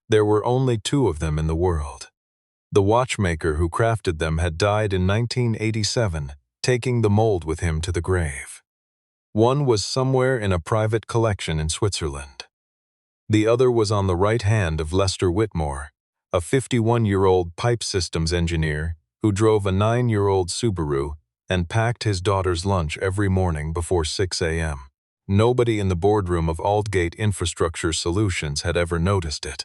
There were only two of them in the world. The watchmaker who crafted them had died in 1987, taking the mold with him to the grave. One was somewhere in a private collection in Switzerland. The other was on the right hand of Lester Whitmore, a 51-year-old pipe systems engineer who drove a 9-year-old Subaru and packed his daughter's lunch every morning before 6 a.m. Nobody in the boardroom of Aldgate Infrastructure Solutions had ever noticed it.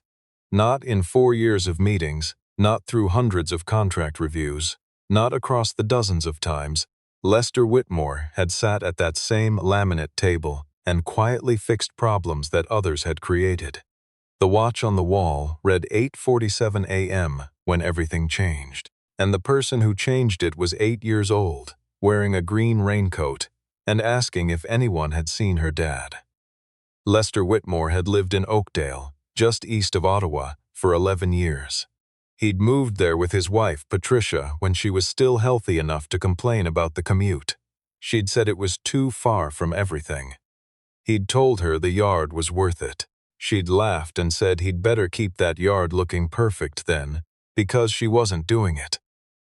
Not in 4 years of meetings, not through hundreds of contract reviews, not across the dozens of times, Lester Whitmore had sat at that same laminate table and quietly fixed problems that others had created. The watch on the wall read 8:47 a.m. when everything changed, and the person who changed it was 8 years old, wearing a green raincoat, and asking if anyone had seen her dad. Lester Whitmore had lived in Oakdale, just east of Ottawa, for 11 years. He'd moved there with his wife, Patricia, when she was still healthy enough to complain about the commute. She'd said it was too far from everything. He'd told her the yard was worth it. She'd laughed and said he'd better keep that yard looking perfect then, because she wasn't doing it.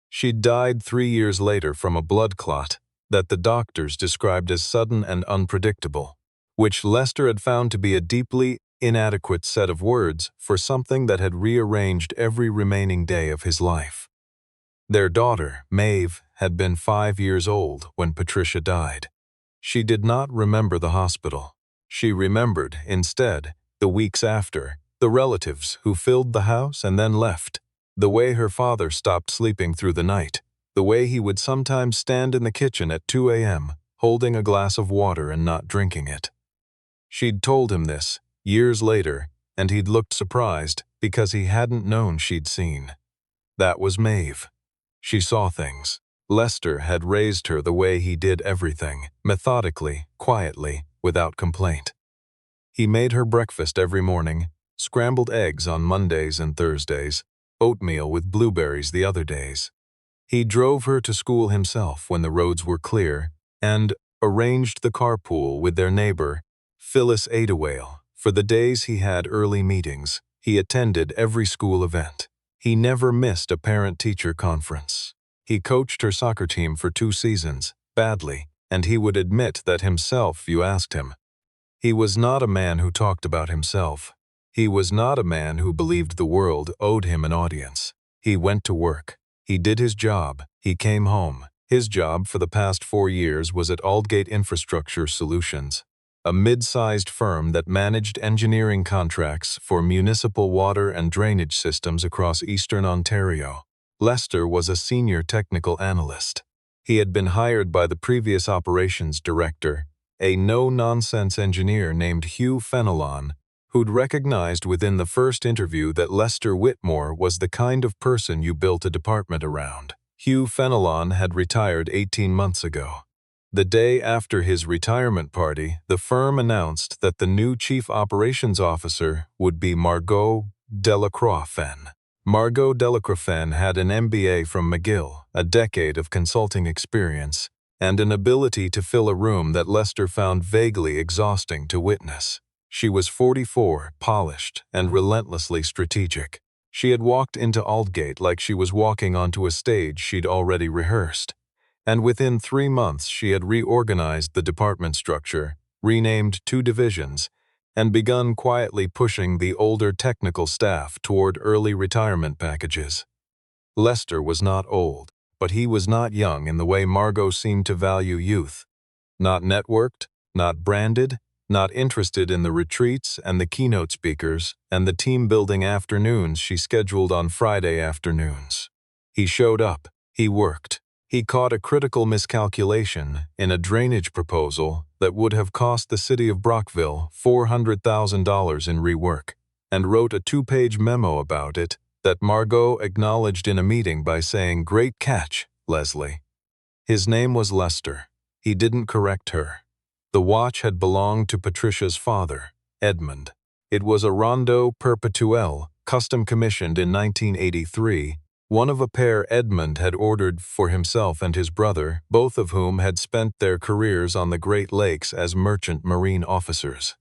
She'd died 3 years later from a blood clot that the doctors described as sudden and unpredictable, which Lester had found to be a deeply inadequate set of words for something that had rearranged every remaining day of his life. Their daughter, Maeve, had been 5 years old when Patricia died. She did not remember the hospital. She remembered, instead, the weeks after, the relatives who filled the house and then left, the way her father stopped sleeping through the night, the way he would sometimes stand in the kitchen at 2 a.m., holding a glass of water and not drinking it. She'd told him this years later, and he'd looked surprised because he hadn't known she'd seen. That was Maeve. She saw things. Lester had raised her the way he did everything, methodically, quietly, without complaint. He made her breakfast every morning, scrambled eggs on Mondays and Thursdays, oatmeal with blueberries the other days. He drove her to school himself when the roads were clear, and arranged the carpool with their neighbor, Phyllis Adawale. For the days he had early meetings, he attended every school event. He never missed a parent-teacher conference. He coached her soccer team for 2 seasons, badly, and he would admit that himself if you asked him. He was not a man who talked about himself. He was not a man who believed the world owed him an audience. He went to work. He did his job. He came home. His job for the past 4 years was at Aldgate Infrastructure Solutions, a mid-sized firm that managed engineering contracts for municipal water and drainage systems across eastern Ontario. Lester was a senior technical analyst. He had been hired by the previous operations director, a no-nonsense engineer named Hugh Fenelon, who'd recognized within the first interview that Lester Whitmore was the kind of person you built a department around. Hugh Fenelon had retired 18 months ago. The day after his retirement party, the firm announced that the new chief operations officer would be Margot Delacroix-Fenn. Margot Delacroix-Fenn had an MBA from McGill, a decade of consulting experience, and an ability to fill a room that Lester found vaguely exhausting to witness. She was 44, polished, and relentlessly strategic. She had walked into Aldgate like she was walking onto a stage she'd already rehearsed. And within 3 months she had reorganized the department structure, renamed 2 divisions, and begun quietly pushing the older technical staff toward early retirement packages. Lester was not old, but he was not young in the way Margot seemed to value youth. Not networked, not branded, not interested in the retreats and the keynote speakers and the team-building afternoons she scheduled on Friday afternoons. He showed up. He worked. He caught a critical miscalculation in a drainage proposal that would have cost the city of Brockville $400,000 in rework, and wrote a 2-page memo about it that Margot acknowledged in a meeting by saying, "Great catch, Leslie." His name was Lester. He didn't correct her. The watch had belonged to Patricia's father, Edmund. It was a Rondo Perpetuelle, custom commissioned in 1983, one of a pair Edmund had ordered for himself and his brother, both of whom had spent their careers on the Great Lakes as merchant marine officers.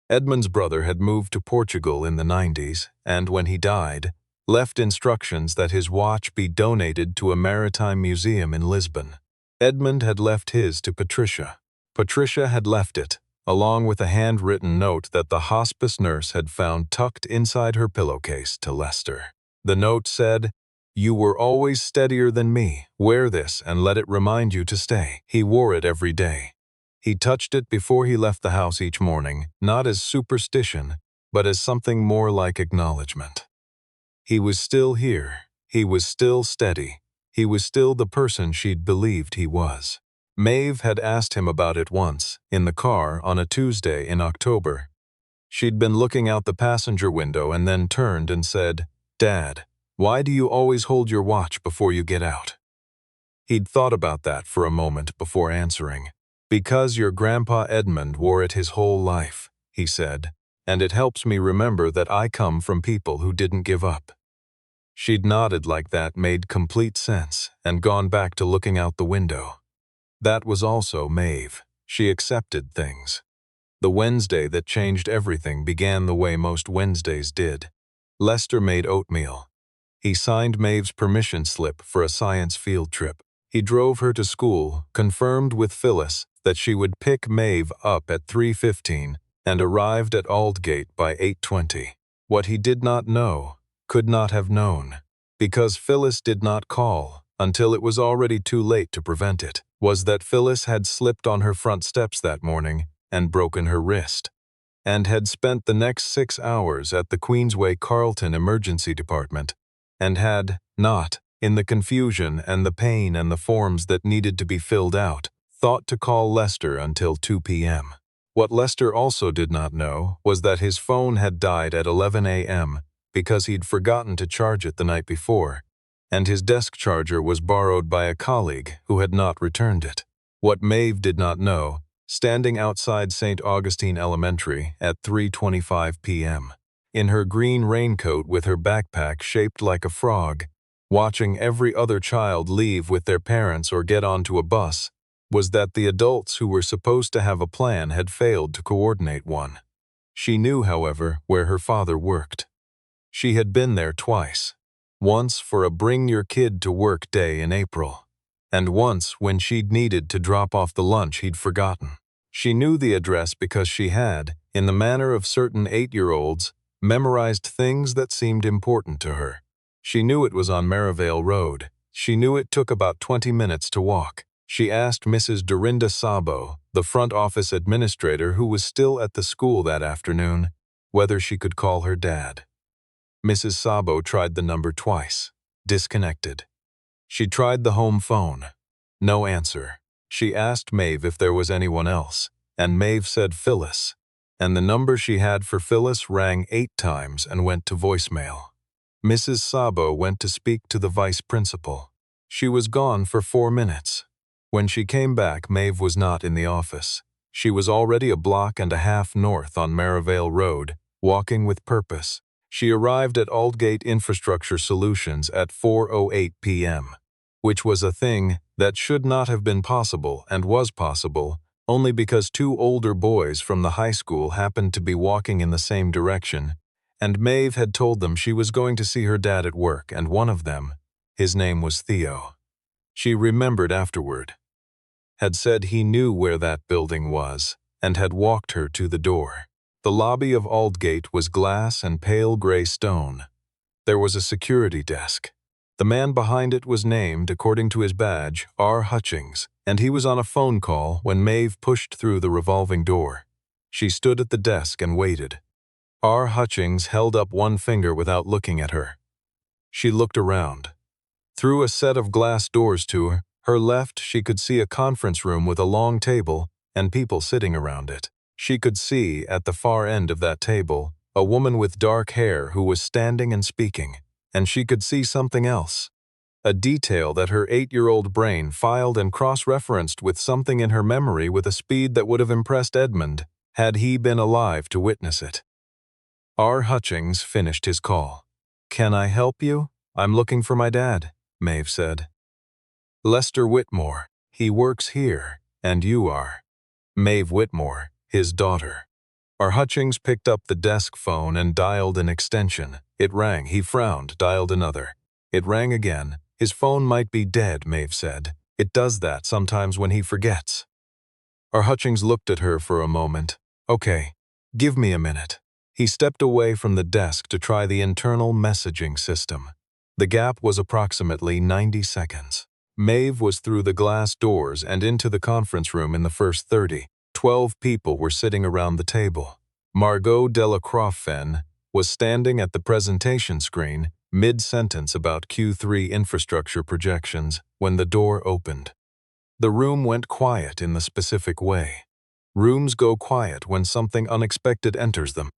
Edmund's brother had moved to Portugal in the 90s, and when he died, left instructions that his watch be donated to a maritime museum in Lisbon. Edmund had left his to Patricia. Patricia had left it, along with a handwritten note that the hospice nurse had found tucked inside her pillowcase, to Lester. The note said, "You were always steadier than me. Wear this and let it remind you to stay." He wore it every day. He touched it before he left the house each morning, not as superstition, but as something more like acknowledgement. He was still here. He was still steady. He was still the person she'd believed he was. Maeve had asked him about it once, in the car on a Tuesday in October. She'd been looking out the passenger window and then turned and said, "Dad, why do you always hold your watch before you get out?" He'd thought about that for a moment before answering. "Because your Grandpa Edmund wore it his whole life," he said, "and it helps me remember that I come from people who didn't give up." She'd nodded like that made complete sense and gone back to looking out the window. That was also Maeve. She accepted things. The Wednesday that changed everything began the way most Wednesdays did. Lester made oatmeal. He signed Maeve's permission slip for a science field trip. He drove her to school, confirmed with Phyllis that she would pick Maeve up at 3:15 and arrived at Aldgate by 8:20. What he did not know, could not have known, because Phyllis did not call until it was already too late to prevent it, was that Phyllis had slipped on her front steps that morning and broken her wrist, and had spent the next 6 hours at the Queensway Carlton Emergency Department, and had not, in the confusion and the pain and the forms that needed to be filled out, thought to call Lester until 2 p.m. What Lester also did not know was that his phone had died at 11 a.m. because he'd forgotten to charge it the night before, and his desk charger was borrowed by a colleague who had not returned it. What Maeve did not know, standing outside St. Augustine Elementary at 3:25 p.m., in her green raincoat with her backpack shaped like a frog, watching every other child leave with their parents or get onto a bus, was that the adults who were supposed to have a plan had failed to coordinate one. She knew, however, where her father worked. She had been there twice. Once for a bring your kid to work day in April, and once when she'd needed to drop off the lunch he'd forgotten. She knew the address because she had, in the manner of certain 8-year-olds, memorized things that seemed important to her. She knew it was on Maryvale Road. She knew it took about 20 minutes to walk. She asked Mrs. Dorinda Sabo, the front office administrator who was still at the school that afternoon, whether she could call her dad. Mrs. Sabo tried the number twice. Disconnected. She tried the home phone. No answer. She asked Maeve if there was anyone else, and Maeve said Phyllis, and the number she had for Phyllis rang 8 times and went to voicemail. Mrs. Sabo went to speak to the vice principal. She was gone for 4 minutes. When she came back, Maeve was not in the office. She was already a block and a half north on Maryvale Road, walking with purpose. She arrived at Aldgate Infrastructure Solutions at 4:08 p.m., which was a thing that should not have been possible and was possible only because 2 older boys from the high school happened to be walking in the same direction, and Maeve had told them she was going to see her dad at work, and one of them, his name was Theo. She remembered afterward, had said he knew where that building was, and had walked her to the door. The lobby of Aldgate was glass and pale gray stone. There was a security desk. The man behind it was named, according to his badge, R. Hutchings, and he was on a phone call when Maeve pushed through the revolving door. She stood at the desk and waited. R. Hutchings held up one finger without looking at her. She looked around. Through a set of glass doors to her left, she could see a conference room with a long table and people sitting around it. She could see, at the far end of that table, a woman with dark hair who was standing and speaking, and she could see something else, a detail that her 8-year-old brain filed and cross-referenced with something in her memory with a speed that would have impressed Edmund had he been alive to witness it. R. Hutchings finished his call. "Can I help you? I'm looking for my dad," Maeve said. "Lester Whitmore. He works here, and you are." Maeve Whitmore, his daughter. Our Hutchings picked up the desk phone and dialed an extension. It rang. He frowned, dialed another. It rang again. His phone might be dead, Maeve said. It does that sometimes when he forgets. Our Hutchings looked at her for a moment. Okay, give me a minute. He stepped away from the desk to try the internal messaging system. The gap was approximately 90 seconds. Maeve was through the glass doors and into the conference room in the first 30. 12 people were sitting around the table. Margot Delacroix was standing at the presentation screen, mid-sentence about Q3 infrastructure projections, when the door opened. The room went quiet in the specific way. Rooms go quiet when something unexpected enters them.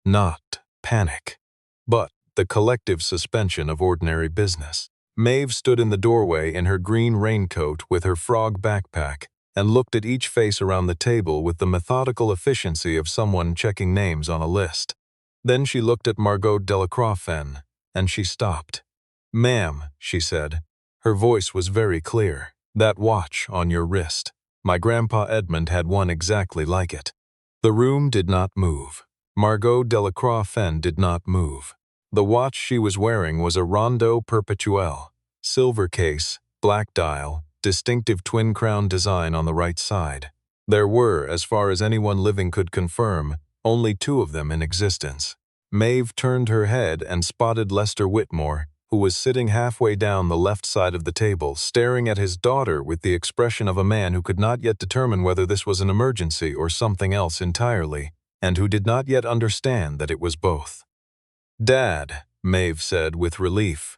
Not panic, but the collective suspension of ordinary business. Maeve stood in the doorway in her green raincoat with her frog backpack and looked at each face around the table with the methodical efficiency of someone checking names on a list. Then she looked at Margot Delacroix, and she stopped. "Ma'am," she said. Her voice was very clear. "That watch on your wrist. My grandpa Edmund had one exactly like it." The room did not move. Margot Delacroix did not move. The watch she was wearing was a Rondo Perpetuel, silver case, black dial, distinctive twin crown design on the right side. There were, as far as anyone living could confirm, only 2 of them in existence. Maeve turned her head and spotted Lester Whitmore, who was sitting halfway down the left side of the table, staring at his daughter with the expression of a man who could not yet determine whether this was an emergency or something else entirely, and who did not yet understand that it was both. "Dad," Maeve said with relief.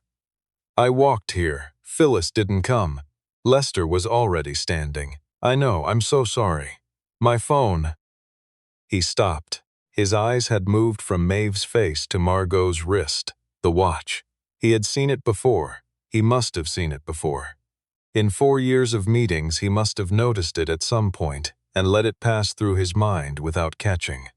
"I walked here. Phyllis didn't come. Lester was already standing. I know, I'm so sorry. My phone." He stopped. His eyes had moved from Maeve's face to Margot's wrist, the watch. He had seen it before. He must have seen it before. In 4 years of meetings, he must have noticed it at some point and let it pass through his mind without catching.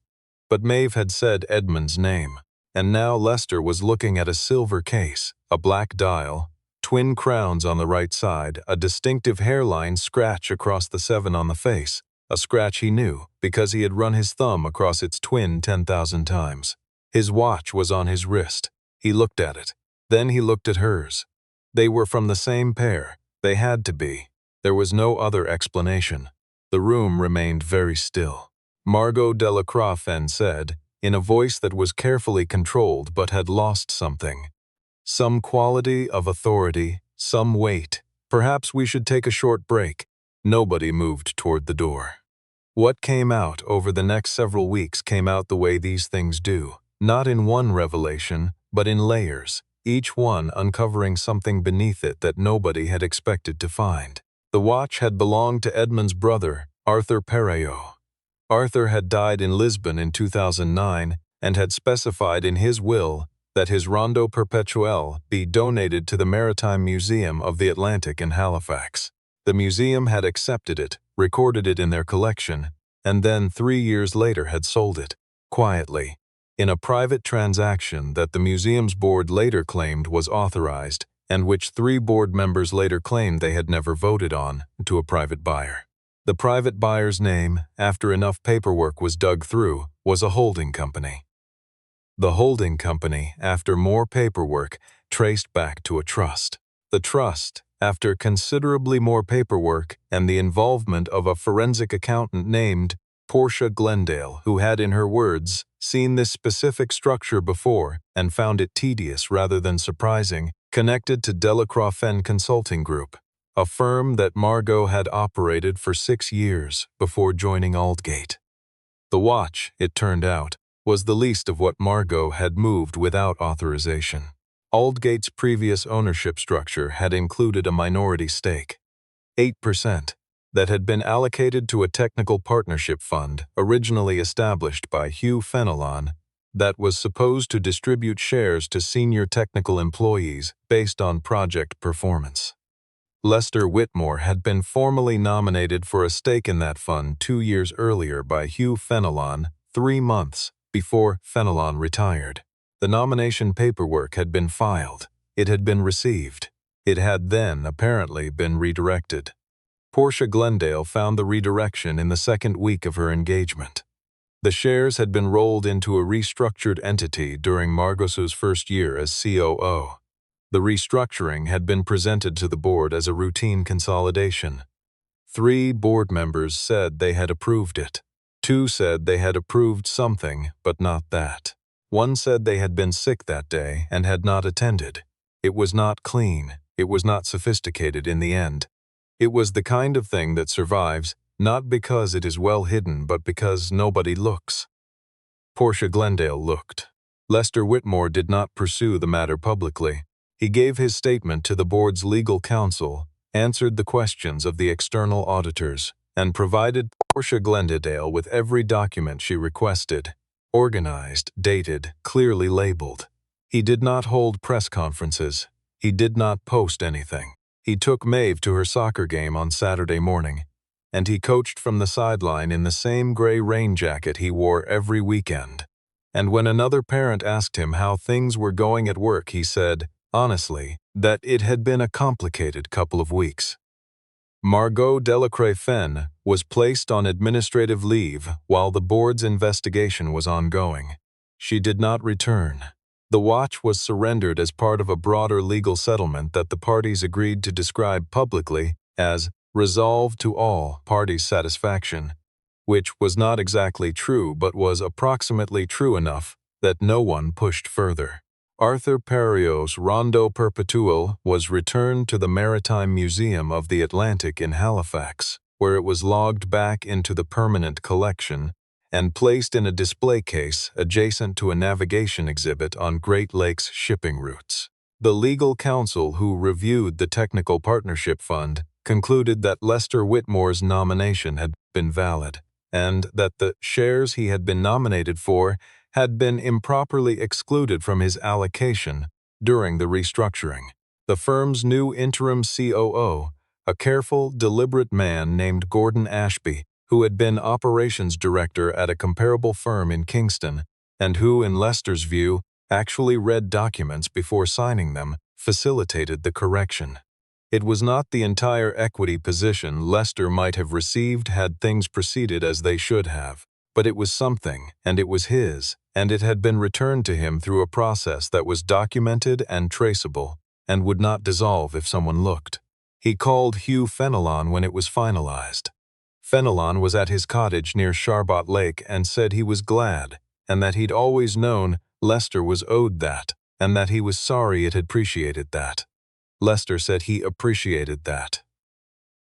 But Maeve had said Edmund's name, and now Lester was looking at a silver case, a black dial, twin crowns on the right side, a distinctive hairline scratch across the 7 on the face, a scratch he knew because he had run his thumb across its twin 10,000 times. His watch was on his wrist. He looked at it. Then he looked at hers. They were from the same pair. They had to be. There was no other explanation. The room remained very still. Margot Delacroix said, in a voice that was carefully controlled but had lost something. "Some quality of authority, some weight. Perhaps we should take a short break." Nobody moved toward the door. What came out over the next several weeks came out the way these things do, not in one revelation, but in layers, each one uncovering something beneath it that nobody had expected to find. The watch had belonged to Edmund's brother, Arthur Perayot. Arthur had died in Lisbon in 2009 and had specified in his will that his Rondo Perpetuel be donated to the Maritime Museum of the Atlantic in Halifax. The museum had accepted it, recorded it in their collection, and then 3 years later had sold it, quietly, in a private transaction that the museum's board later claimed was authorized and which 3 board members later claimed they had never voted on, to a private buyer. The private buyer's name, after enough paperwork was dug through, was a holding company. The holding company, after more paperwork, traced back to a trust. The trust, after considerably more paperwork and the involvement of a forensic accountant named Portia Glendale, who had, in her words, seen this specific structure before and found it tedious rather than surprising, connected to Delacroix Consulting Group, a firm that Margot had operated for 6 years before joining Aldgate. The watch, it turned out, was the least of what Margot had moved without authorization. Aldgate's previous ownership structure had included a minority stake, 8%, that had been allocated to a technical partnership fund originally established by Hugh Fenelon that was supposed to distribute shares to senior technical employees based on project performance. Lester Whitmore had been formally nominated for a stake in that fund 2 years earlier by Hugh Fenelon, 3 months before Fenelon retired. The nomination paperwork had been filed. It had been received. It had then apparently been redirected. Portia Glendale found the redirection in the 2nd week of her engagement. The shares had been rolled into a restructured entity during Margos's first year as COO. The restructuring had been presented to the board as a routine consolidation. 3 board members said they had approved it. 2 said they had approved something, but not that. 1 said they had been sick that day and had not attended. It was not clean. It was not sophisticated in the end. It was the kind of thing that survives, not because it is well hidden, but because nobody looks. Portia Glendale looked. Lester Whitmore did not pursue the matter publicly. He gave his statement to the board's legal counsel, answered the questions of the external auditors, and provided Portia Glendale with every document she requested, organized, dated, clearly labeled. He did not hold press conferences. He did not post anything. He took Maeve to her soccer game on Saturday morning, and he coached from the sideline in the same gray rain jacket he wore every weekend. And when another parent asked him how things were going at work, he said, honestly, that it had been a complicated couple of weeks. Margot Delacroix-Fenn was placed on administrative leave while the board's investigation was ongoing. She did not return. The watch was surrendered as part of a broader legal settlement that the parties agreed to describe publicly as resolved to all parties' satisfaction, which was not exactly true but was approximately true enough that no one pushed further. Arthur Perriot's Rondo Perpetuel was returned to the Maritime Museum of the Atlantic in Halifax, where it was logged back into the permanent collection and placed in a display case adjacent to a navigation exhibit on Great Lakes shipping routes. The legal counsel who reviewed the Technical Partnership Fund concluded that Lester Whitmore's nomination had been valid, and that the shares he had been nominated for had been improperly excluded from his allocation during the restructuring. The firm's new interim COO, a careful, deliberate man named Gordon Ashby, who had been operations director at a comparable firm in Kingston, and who, in Lester's view, actually read documents before signing them, facilitated the correction. It was not the entire equity position Lester might have received had things proceeded as they should have, but it was something, and it was his, and it had been returned to him through a process that was documented and traceable, and would not dissolve if someone looked. He called Hugh Fenelon when it was finalized. Fenelon was at his cottage near Sharbot Lake and said he was glad, and that he'd always known Lester was owed that, and that he was sorry it had appreciated that. Lester said he appreciated that.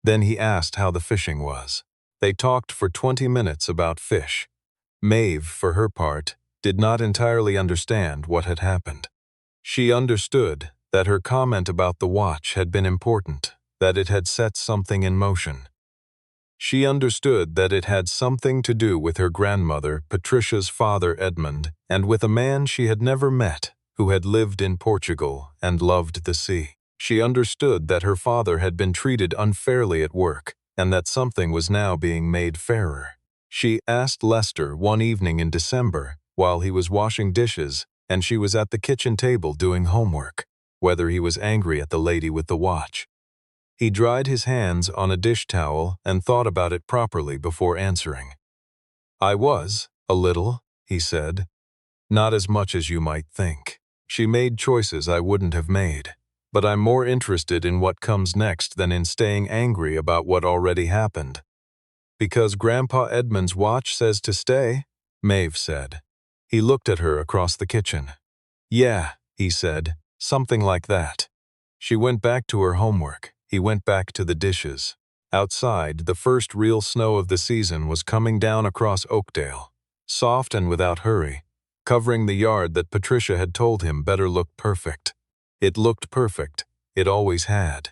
Then he asked how the fishing was. They talked for 20 minutes about fish. Maeve, for her part, did not entirely understand what had happened. She understood that her comment about the watch had been important, that it had set something in motion. She understood that it had something to do with her grandmother, Patricia's father Edmund, and with a man she had never met, who had lived in Portugal and loved the sea. She understood that her father had been treated unfairly at work, and that something was now being made fairer. She asked Lester one evening in December, while he was washing dishes and she was at the kitchen table doing homework, whether he was angry at the lady with the watch. He dried his hands on a dish towel and thought about it properly before answering. "I was, a little," he said. "Not as much as you might think. She made choices I wouldn't have made. But I'm more interested in what comes next than in staying angry about what already happened." "Because Grandpa Edmund's watch says to stay," Maeve said. He looked at her across the kitchen. "Yeah," he said, "something like that." She went back to her homework. He went back to the dishes. Outside, the first real snow of the season was coming down across Oakdale, soft and without hurry, covering the yard that Patricia had told him better look perfect. It looked perfect. It always had.